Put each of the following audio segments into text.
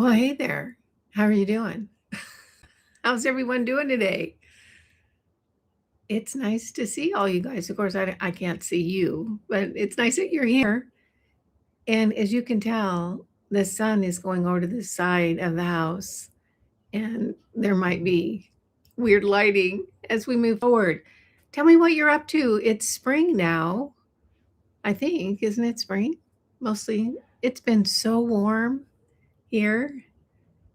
Well, hey there. How are you doing? How's everyone doing today? It's nice to see all you guys. Of course, I can't see you, but it's nice that you're here. And as you can tell, the sun is going over to the side of the house, and there might be weird lighting as we move forward. Tell me what you're up to. It's spring now, I think, isn't it spring? Mostly. It's been so warm here,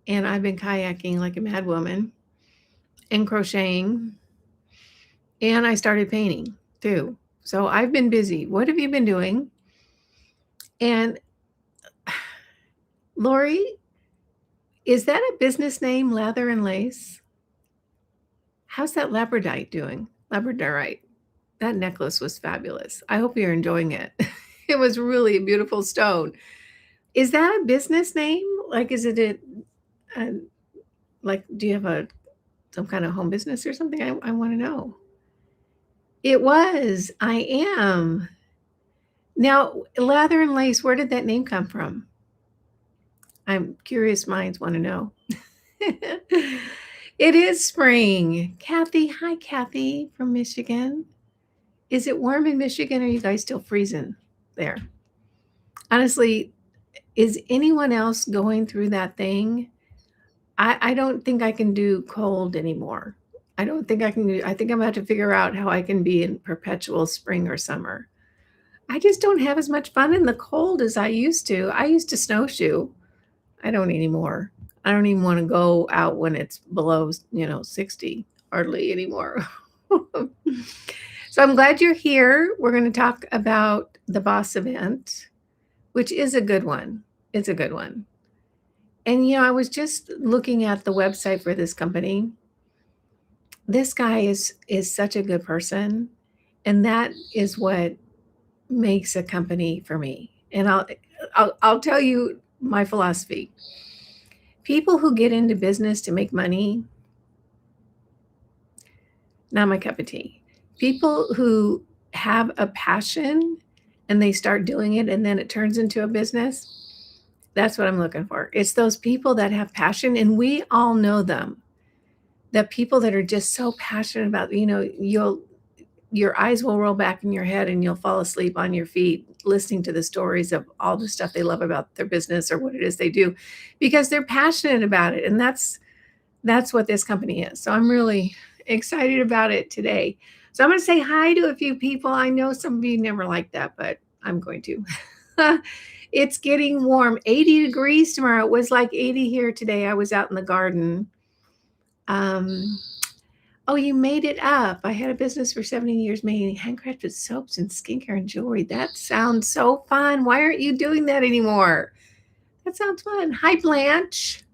and I've been kayaking like a mad woman and crocheting. And I started painting too. So I've been busy. What have you been doing? And Lori, is that a business name, Leather and Lace? How's that labradorite doing? Labradorite. That necklace was fabulous. I hope you're enjoying it. It was really a beautiful stone. Is that a business name? Like, is it like, do you have some kind of home business or something? I want to know. It was. I am. Now, Lather and Lace, where did that name come from? I'm curious minds want to know. It is spring. Kathy, hi, Kathy from Michigan. Is it warm in Michigan? Or are you guys still freezing there? Honestly, is anyone else going through that thing? I don't think I can do cold anymore. I don't think I can do, I think I'm going to have to figure out how I can be in perpetual spring or summer. I just don't have as much fun in the cold as I used to. I used to snowshoe. I don't anymore. I don't even want to go out when it's below, 60 hardly anymore. So I'm glad you're here. We're going to talk about the Boss event, which is a good one. It's a good one. And, I was just looking at the website for this company. This guy is such a good person. And that is what makes a company for me. And I'll tell you my philosophy. People who get into business to make money, not my cup of tea. People who have a passion and they start doing it and then it turns into a business, that's what I'm looking for. It's those people that have passion, and we all know them. The people that are just so passionate about, your eyes will roll back in your head and you'll fall asleep on your feet listening to the stories of all the stuff they love about their business or what it is they do, because they're passionate about it. And that's what this company is. So I'm really excited about it today. So I'm going to say hi to a few people. I know some of you never like that, but I'm going to. It's getting warm, 80 degrees tomorrow. It was like 80 here today. I was out in the garden. Oh, you made it up. I had a business for 17 years making handcrafted soaps and skincare and jewelry. That sounds so fun. Why aren't you doing that anymore? That sounds fun. Hi, Blanche.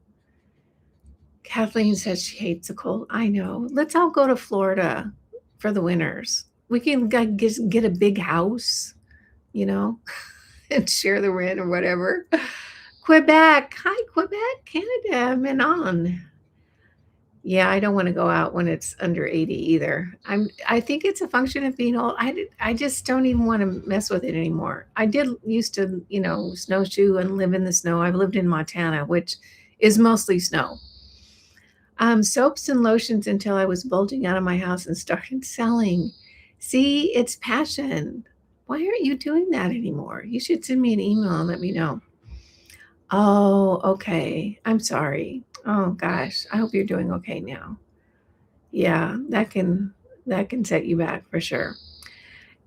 Kathleen says she hates the cold. I know. Let's all go to Florida for the winters. We can get a big house, and share the rent or whatever. Quebec. Hi, Quebec, Canada. Menon. Yeah, I don't want to go out when it's under 80 either. I think it's a function of being old. I just don't even want to mess with it anymore. I did used to, snowshoe and live in the snow. I've lived in Montana, which is mostly snow. Soaps and lotions until I was bulging out of my house and started selling. See, it's passion. Why aren't you doing that anymore? You should send me an email and let me know. Oh, okay. I'm sorry. Oh gosh, I hope you're doing okay now. Yeah, that can set you back for sure.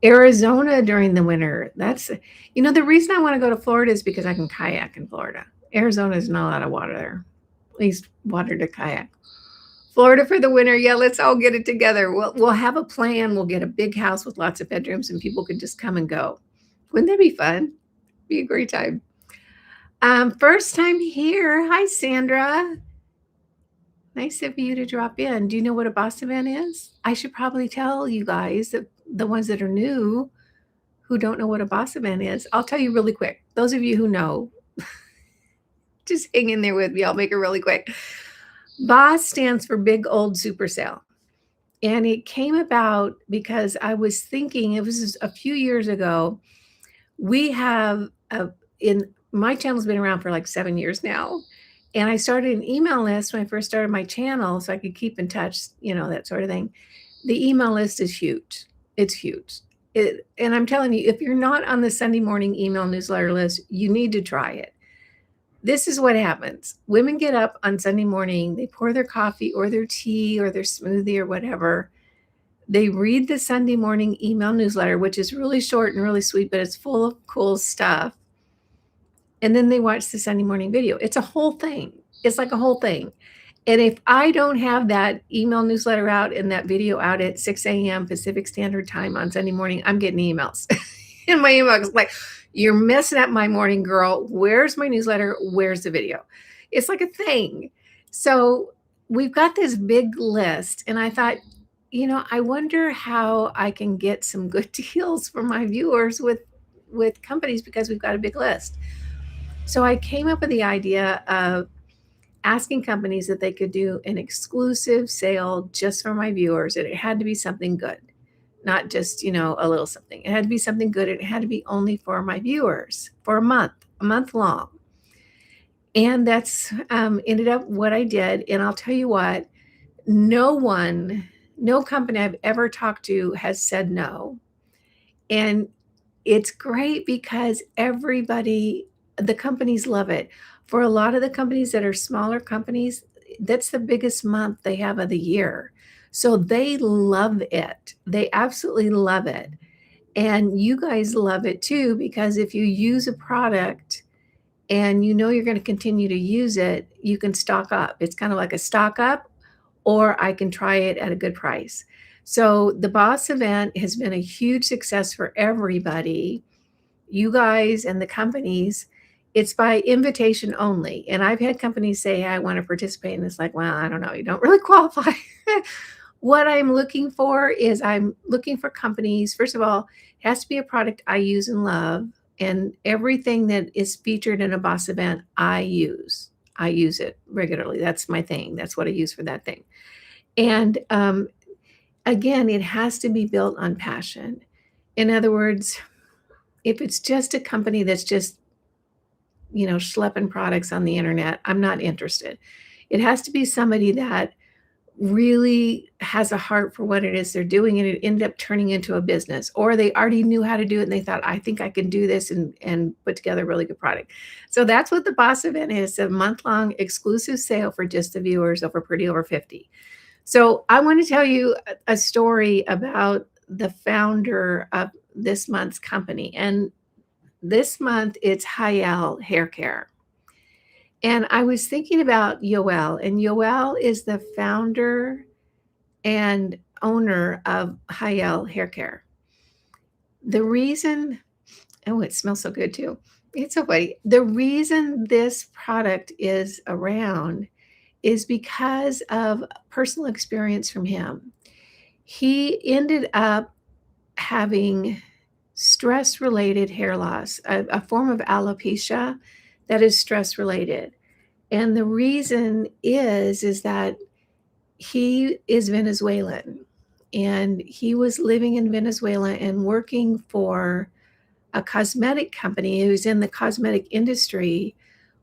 Arizona during the winter. That's the reason I want to go to Florida is because I can kayak in Florida. Arizona is not a lot of water there. At least water to kayak. Florida for the winter. Yeah, let's all get it together. We'll have a plan. We'll get a big house with lots of bedrooms and people can just come and go. Wouldn't that be fun? Be a great time. First time here. Hi, Sandra. Nice of you to drop in. Do you know what a boss event is? I should probably tell you guys, that the ones that are new who don't know what a boss event is. I'll tell you really quick. Those of you who know, just hang in there with me. I'll make it really quick. BOSS stands for Big Old Super Sale. And it came about because I was thinking, it was a few years ago, we have, my channel's been around for like 7 years now. And I started an email list when I first started my channel so I could keep in touch, that sort of thing. The email list is huge. It's huge. And I'm telling you, if you're not on the Sunday morning email newsletter list, you need to try it. This is what happens. Women get up on Sunday morning, they pour their coffee or their tea or their smoothie or whatever. They read the Sunday morning email newsletter, which is really short and really sweet, but it's full of cool stuff. And then they watch the Sunday morning video. It's a whole thing. It's like a whole thing. And if I don't have that email newsletter out and that video out at 6 a.m. Pacific Standard Time on Sunday morning, I'm getting emails in my inbox like, you're messing up my morning, girl. Where's my newsletter? Where's the video? It's like a thing. So we've got this big list. And I thought, I wonder how I can get some good deals for my viewers with companies because we've got a big list. So I came up with the idea of asking companies that they could do an exclusive sale just for my viewers. And it had to be something good, not just, a little something. It had to be something good. It had to be only for my viewers for a month long. And that's ended up what I did. And I'll tell you what, no company I've ever talked to has said no. And it's great because the companies love it. For a lot of the companies that are smaller companies, that's the biggest month they have of the year. So they love it. They absolutely love it. And you guys love it too, because if you use a product and you're going to continue to use it, you can stock up. It's kind of like a stock up, or I can try it at a good price. So the Boss event has been a huge success for everybody, you guys and the companies. It's by invitation only. And I've had companies say, hey, I want to participate. And it's like, well, I don't know. You don't really qualify. What I'm looking for is I'm looking for companies. First of all, it has to be a product I use and love. And everything that is featured in a Boss event, I use. I use it regularly. That's my thing. That's what I use for that thing. And again, it has to be built on passion. In other words, if it's just a company that's just schlepping products on the internet, I'm not interested. It has to be somebody that really has a heart for what it is they're doing, and it ended up turning into a business, or they already knew how to do it and they thought, I think I can do this and put together a really good product. So that's what the Boss event is, a month-long exclusive sale for just the viewers over Pretty Over 50. So I want to tell you a story about the founder of this month's company. And this month, it's Haielle Haircare. And I was thinking about Yoel, and Yoel is the founder and owner of Haielle Haircare. The reason, oh, it smells so good too. It's so funny. The reason this product is around is because of personal experience from him. He ended up having stress-related hair loss, a form of alopecia that is stress-related. And the reason is that he is Venezuelan, and he was living in Venezuela and working for a cosmetic company. He was in the cosmetic industry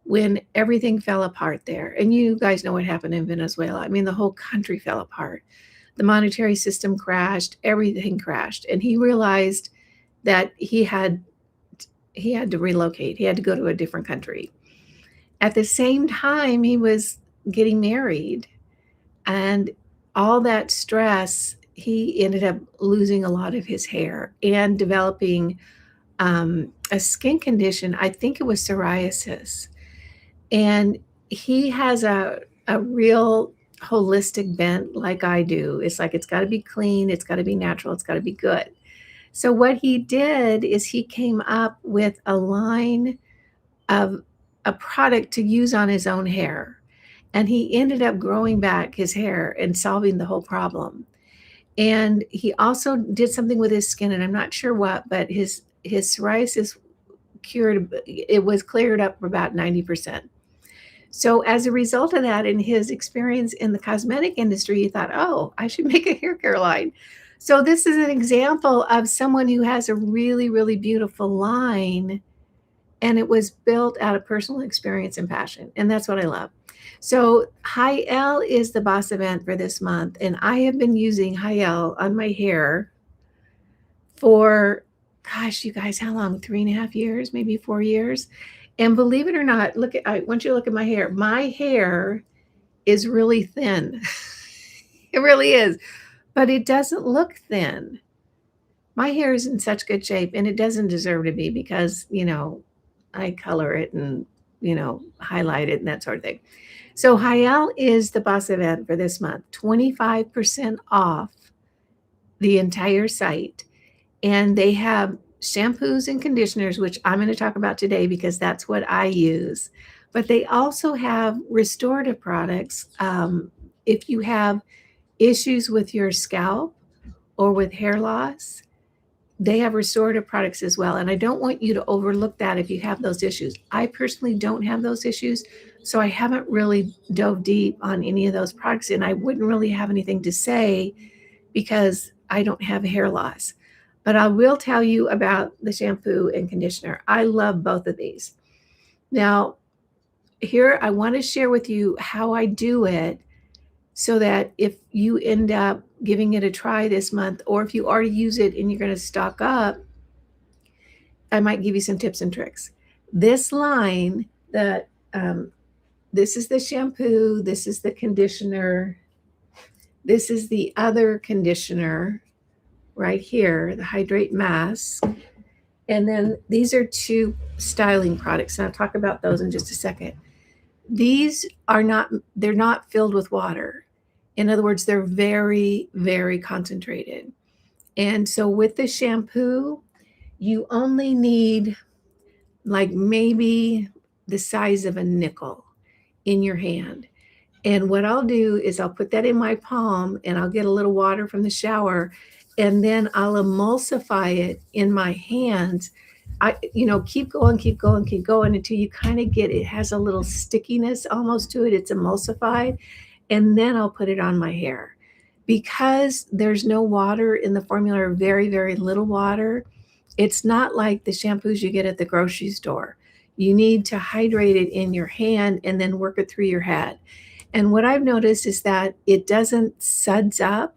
when everything fell apart there. And you guys know what happened in Venezuela. I mean, the whole country fell apart. The monetary system crashed, everything crashed. And he realized that he had to relocate. He had to go to a different country. At the same time, he was getting married, and all that stress, he ended up losing a lot of his hair and developing a skin condition. I think it was psoriasis. And he has a real holistic bent like I do. It's like, it's got to be clean. It's got to be natural. It's got to be good. So what he did is he came up with a line of a product to use on his own hair. And he ended up growing back his hair and solving the whole problem. And he also did something with his skin, and I'm not sure what, but his psoriasis was cleared up for about 90%. So as a result of that, and his experience in the cosmetic industry, he thought, oh, I should make a hair care line. So this is an example of someone who has a really, really beautiful line And it was built out of personal experience and passion. And that's what I love. So Hyel is the boss event for this month. And I have been using Hyel on my hair for, gosh, you guys, how long? 3.5 years, maybe 4 years. And believe it or not, I want you to look at my hair. My hair is really thin. It really is, but it doesn't look thin. My hair is in such good shape, and it doesn't deserve to be because, I color it and, highlight it and that sort of thing. So Hyel is the boss event for this month, 25% off the entire site. And they have shampoos and conditioners, which I'm going to talk about today because that's what I use. But they also have restorative products. If you have issues with your scalp or with hair loss, they have restorative products as well. And I don't want you to overlook that if you have those issues. I personally don't have those issues, so I haven't really dove deep on any of those products, and I wouldn't really have anything to say because I don't have hair loss. But I will tell you about the shampoo and conditioner. I love both of these. Now, here I want to share with you how I do it so that if you end up giving it a try this month, or if you already use it and you're going to stock up, I might give you some tips and tricks. This line, this is the shampoo, this is the conditioner, this is the other conditioner right here, the Hydrate Mask. And then these are 2 styling products, and I'll talk about those in just a second. These they're not filled with water. In other words, they're very, very concentrated. And so with the shampoo, you only need like maybe the size of a nickel in your hand. And what I'll do is I'll put that in my palm and I'll get a little water from the shower, and then I'll emulsify it in my hands. Keep going, keep going, keep going until you kind of get, it has a little stickiness almost to it. It's emulsified. And then I'll put it on my hair. Because there's no water in the formula, or very, very little water, it's not like the shampoos you get at the grocery store. You need to hydrate it in your hand and then work it through your head. And what I've noticed is that it doesn't suds up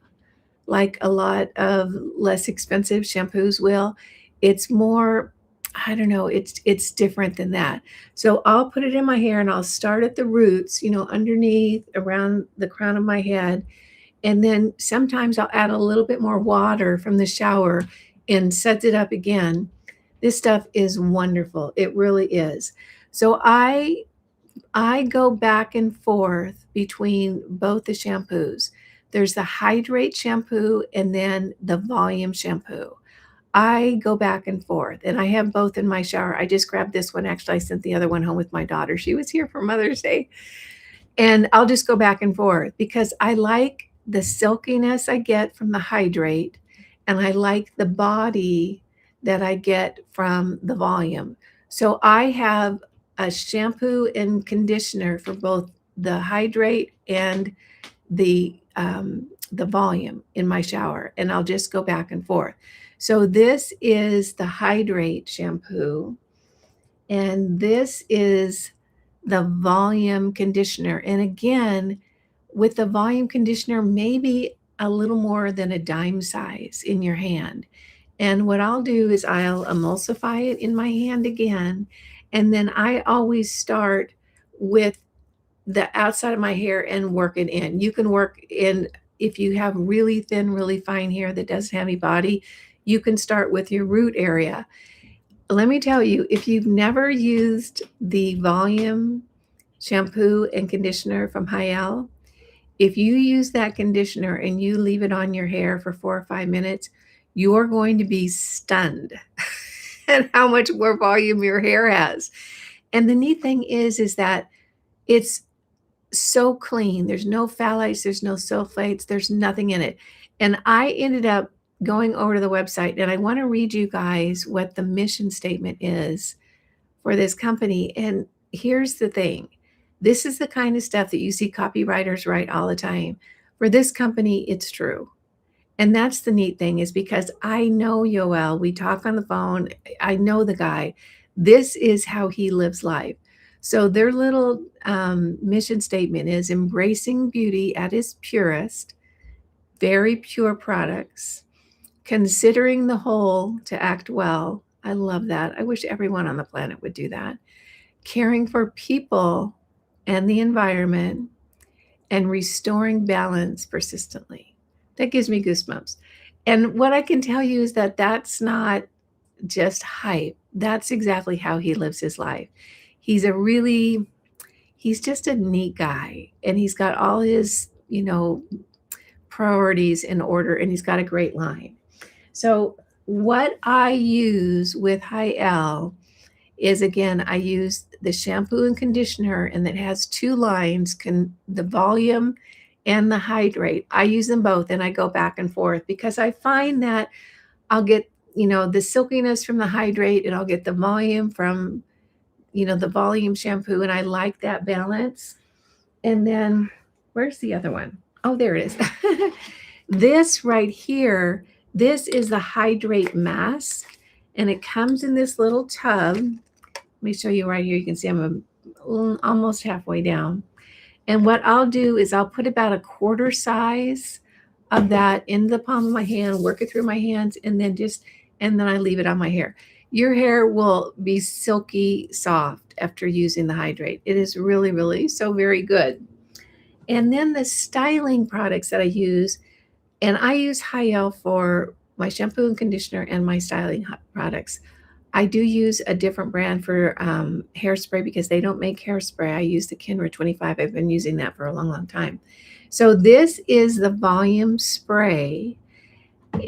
like a lot of less expensive shampoos will. It's more, I don't know, it's different than that. So I'll put it in my hair and I'll start at the roots, underneath, around the crown of my head. And then sometimes I'll add a little bit more water from the shower and suds it up again. This stuff is wonderful. It really is. So I go back and forth between both the shampoos. There's the Hydrate shampoo and then the Volume shampoo. I go back and forth, and I have both in my shower. I just grabbed this one. Actually, I sent the other one home with my daughter. She was here for Mother's Day. And I'll just go back and forth because I like the silkiness I get from the Hydrate, and I like the body that I get from the Volume. So I have a shampoo and conditioner for both the Hydrate and the Volume in my shower, and I'll just go back and forth. So this is the Hydrate shampoo, and this is the Volume conditioner. And again, with the Volume conditioner, maybe a little more than a dime size in your hand. And what I'll do is I'll emulsify it in my hand again, and then I always start with the outside of my hair and work it in. You can work in, if you have really thin, really fine hair that doesn't have any body, you can start with your root area. Let me tell you, if you've never used the Volume shampoo and conditioner from Hyel, if you use that conditioner and you leave it on your hair for 4 or 5 minutes, you're going to be stunned at how much more volume your hair has. And the neat thing is that it's so clean. There's no phthalates, there's no sulfates, there's nothing in it. And I ended up going over to the website, and I want to read you guys what the mission statement is for this company. And here's the thing. This is the kind of stuff that you see copywriters write all the time. For this company, it's true. And that's the neat thing, is because I know Yoel. We talk on the phone. I know the guy. This is how he lives life. So their little mission statement is embracing beauty at its purest, very pure products, considering the whole to act well. I love that. I wish everyone on the planet would do that. Caring for people and the environment, and restoring balance persistently. That gives me goosebumps. And what I can tell you is that that's not just hype. That's exactly how he lives his life. He's a really, he's just a neat guy, and he's got all his, priorities in order, and he's got a great line. So what I use with Hyel is, again, I use the shampoo and conditioner, and it has two lines, the volume and the hydrate. I use them both, and I go back and forth because I find that I'll get, the silkiness from the hydrate, and I'll get the volume from, the volume shampoo, and I like that balance. And then where's the other one? Oh, there it is. This right here, this is the hydrate mask, and it comes in this little tub. Let me show you right here. You can see I'm almost halfway down. And what I'll do is I'll put about a quarter size of that in the palm of my hand, work it through my hands, and then I leave it on my hair. Your hair will be silky soft after using the hydrate. It is really, really so very good. And then the styling products that I use, and I use Hyel for my shampoo and conditioner and my styling products. I do use a different brand for hairspray because they don't make hairspray. I use the Kenra 25. I've been using that for a long, long time. So this is the volume spray,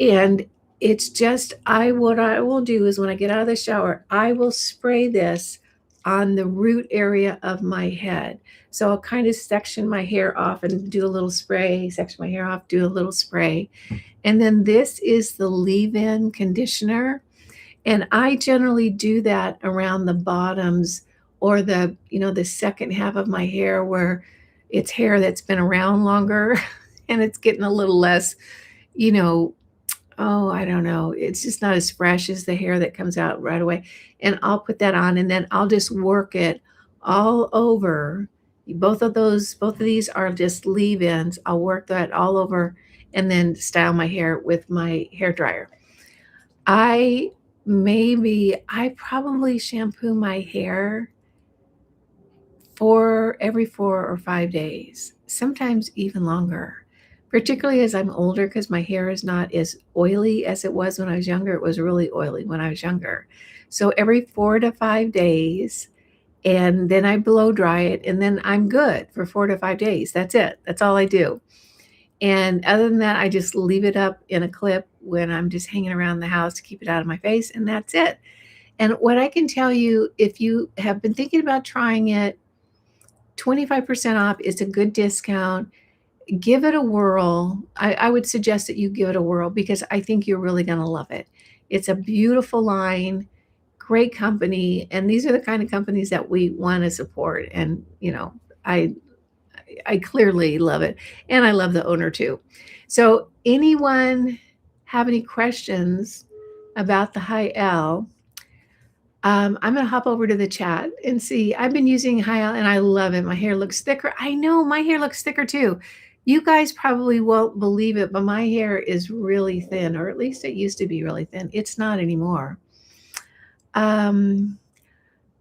and it's just, what I will do is when I get out of the shower, I will spray this on the root area of my head. So I'll kind of section my hair off and do a little spray, section my hair off, do a little spray. And then this is the leave-in conditioner. And I generally do that around the bottoms or the second half of my hair where it's hair that's been around longer and it's getting a little less, I don't know. It's just not as fresh as the hair that comes out right away. And I'll put that on, and then I'll just work it all over. Both of these are just leave-ins. I'll work that all over and then style my hair with my hair dryer. I probably shampoo my hair every 4 or 5 days, sometimes even longer, particularly as I'm older, because my hair is not as oily as it was when I was younger. It was really oily when I was younger. So every 4 to 5 days, and then I blow dry it, and then I'm good for 4 to 5 days. That's it. That's all I do. And other than that, I just leave it up in a clip when I'm just hanging around the house to keep it out of my face, and that's it. And what I can tell you, if you have been thinking about trying it, 25% off is a good discount. Give it a whirl. I would suggest that you give it a whirl because I think you're really going to love it. It's a beautiful line, great company, and these are the kind of companies that we want to support. And, I clearly love it, and I love the owner too. So anyone have any questions about the Hyel? I'm going to hop over to the chat and see. I've been using Hyel, and I love it. My hair looks thicker. I know my hair looks thicker too. You guys probably won't believe it, but my hair is really thin, or at least it used to be really thin. It's not anymore.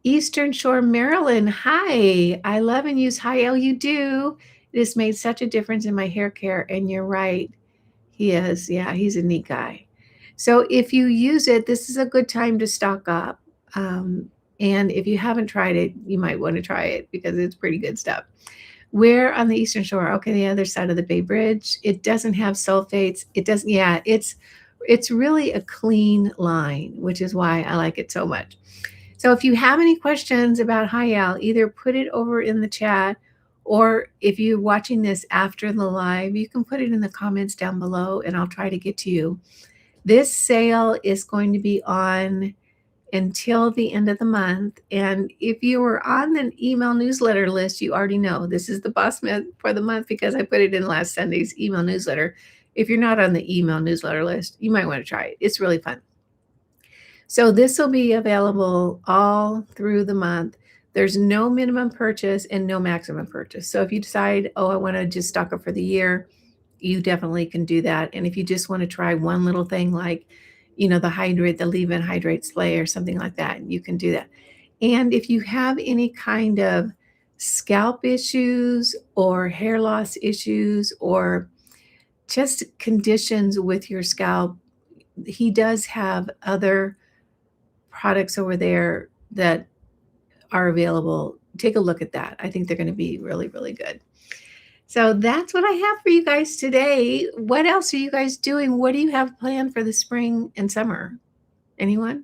Eastern Shore, Maryland. Hi, I love and use Hyel. You do. It has made such a difference in my hair care, and you're right. He is. Yeah, he's a neat guy. So if you use it, this is a good time to stock up. And if you haven't tried it, you might want to try it because it's pretty good stuff. Where on the Eastern Shore? Okay, the other side of the Bay Bridge. It doesn't have sulfates. It doesn't. Yeah, it's really a clean line, which is why I like it so much. So if you have any questions about Hyel, either put it over in the chat, or if you're watching this after the live, you can put it in the comments down below and I'll try to get to you. This sale is going to be on until the end of the month. And if you were on an email newsletter list, you already know this is the boss man for the month because I put it in last Sunday's email newsletter. If you're not on the email newsletter list, you might want to try it. It's really fun. So this will be available all through the month. There's no minimum purchase and no maximum purchase. So if you decide, oh, I want to just stock up for the year, you definitely can do that. And if you just want to try one little thing like, the leave-in hydrate spray or something like that, you can do that. And if you have any kind of scalp issues or hair loss issues or just conditions with your scalp, he does have other products over there that are available. Take a look at that. I think they're going to be really, really good. So that's what I have for you guys today. What else are you guys doing? What do you have planned for the spring and summer? Anyone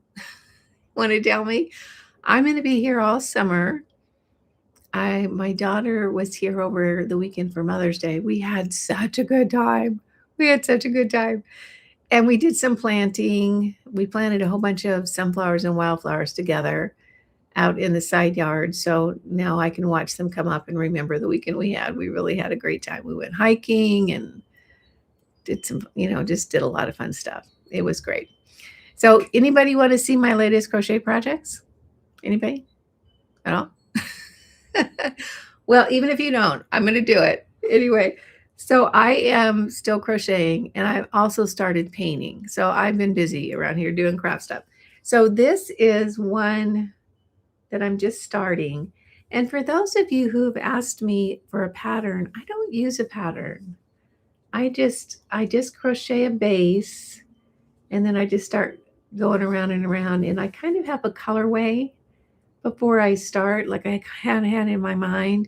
want to tell me? I'm going to be here all summer. My daughter was here over the weekend for Mother's Day. We had such a good time. And we did some planting. We planted a whole bunch of sunflowers and wildflowers together out in the side yard. So now I can watch them come up and remember the weekend we had. We really had a great time. We went hiking and did some, just did a lot of fun stuff. It was great. So anybody want to see my latest crochet projects? Anybody at all? Well, even if you don't, I'm going to do it anyway. So I am still crocheting and I've also started painting. So I've been busy around here doing craft stuff. So this is one that I'm just starting. And for those of you who've asked me for a pattern, I don't use a pattern. I just crochet a base and then I just start going around and around, and I kind of have a colorway before I start, like I had in my mind.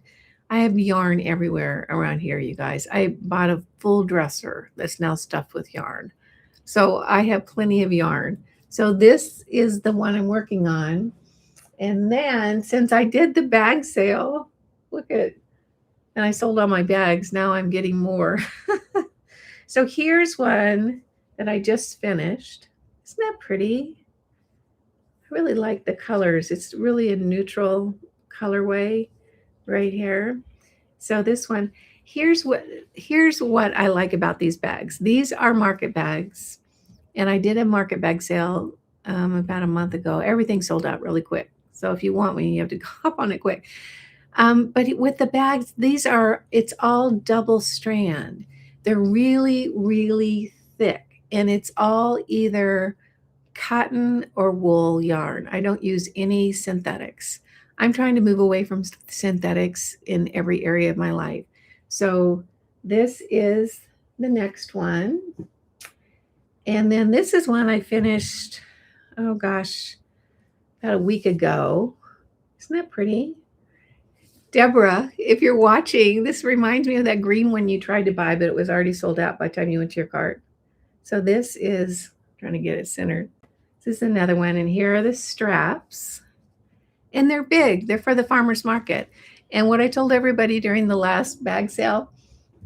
I have yarn everywhere around here, you guys. I bought a full dresser that's now stuffed with yarn. So I have plenty of yarn. So this is the one I'm working on. And then since I did the bag sale, and I sold all my bags, now I'm getting more. So here's one that I just finished. Isn't that pretty? I really like the colors. It's really a neutral colorway right here. So this one, here's what I like about these bags. These are market bags. And I did a market bag sale about a month ago. Everything sold out really quick. So if you want one, you have to hop on it quick. But with the bags, it's all double strand. They're really, really thick. And it's all either cotton or wool yarn. I don't use any synthetics. I'm trying to move away from synthetics in every area of my life. So this is the next one. And then this is one I finished, oh gosh, about a week ago. Isn't that pretty? Deborah, if you're watching, this reminds me of that green one you tried to buy, but it was already sold out by the time you went to your cart. So this is, trying to get it centered. This is another one, and here are the straps. And they're big. They're for the farmer's market. And what I told everybody during the last bag sale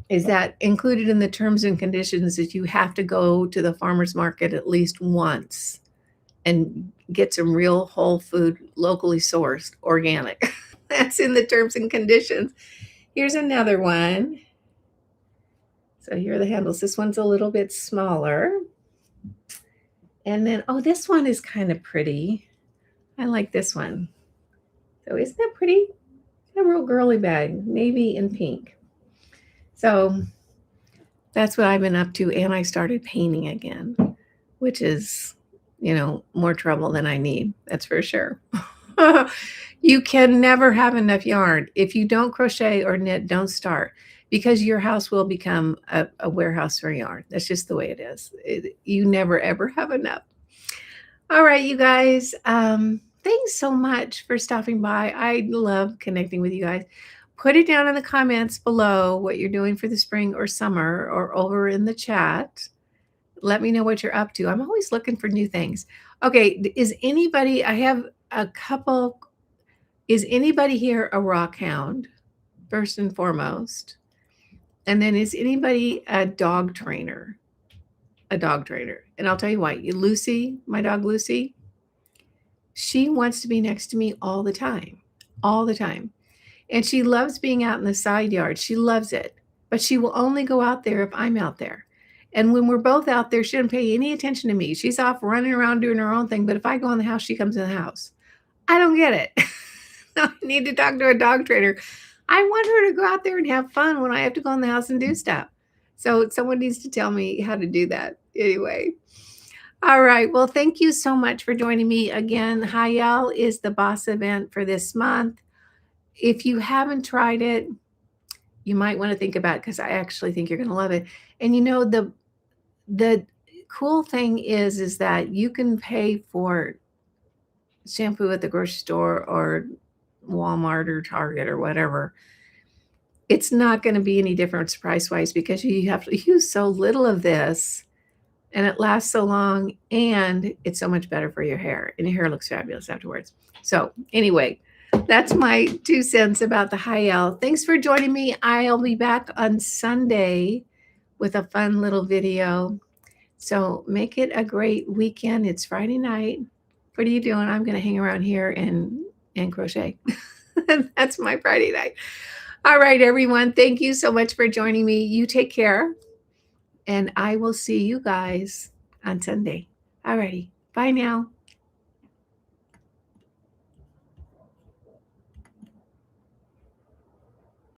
is that included in the terms and conditions is you have to go to the farmer's market at least once and get some real whole food, locally sourced, organic. That's in the terms and conditions. Here's another one. So here are the handles. This one's a little bit smaller. And then, oh, this one is kind of pretty. I like this one. So isn't that pretty? A real girly bag, navy and pink. So that's what I've been up to. And I started painting again, which is, more trouble than I need. That's for sure. You can never have enough yarn. If you don't crochet or knit, don't start, because your house will become a warehouse for yarn. That's just the way it is. You never, ever have enough. All right, you guys. Thanks so much for stopping by. I love connecting with you guys. Put it down in the comments below what you're doing for the spring or summer, or over in the chat. Let me know what you're up to. I'm always looking for new things. Okay, I have a couple. Is anybody here a rock hound, first and foremost? And then is anybody a dog trainer? A dog trainer. And I'll tell you why. Lucy, my dog Lucy, she wants to be next to me all the time. All the time. And she loves being out in the side yard. She loves it. But she will only go out there if I'm out there. And when we're both out there, she doesn't pay any attention to me. She's off running around doing her own thing. But if I go in the house, she comes in the house. I don't get it. I need to talk to a dog trainer. I want her to go out there and have fun when I have to go in the house and do stuff. So someone needs to tell me how to do that. Anyway. All right. Well, thank you so much for joining me again. Hyel is the boss event for this month. If you haven't tried it, you might want to think about it because I actually think you're going to love it. And you know, the cool thing is that you can pay for shampoo at the grocery store or Walmart or Target or whatever. It's not going to be any different price-wise because you have to use so little of this and it lasts so long and it's so much better for your hair and your hair looks fabulous afterwards. So anyway, that's my 2 cents about the Hyel. Thanks for joining me. I'll be back on Sunday with a fun little video. So make it a great weekend. It's Friday night. What are you doing? I'm going to hang around here and crochet. That's my Friday night. All right, everyone. Thank you so much for joining me. You take care. And I will see you guys on Sunday. All righty. Bye now.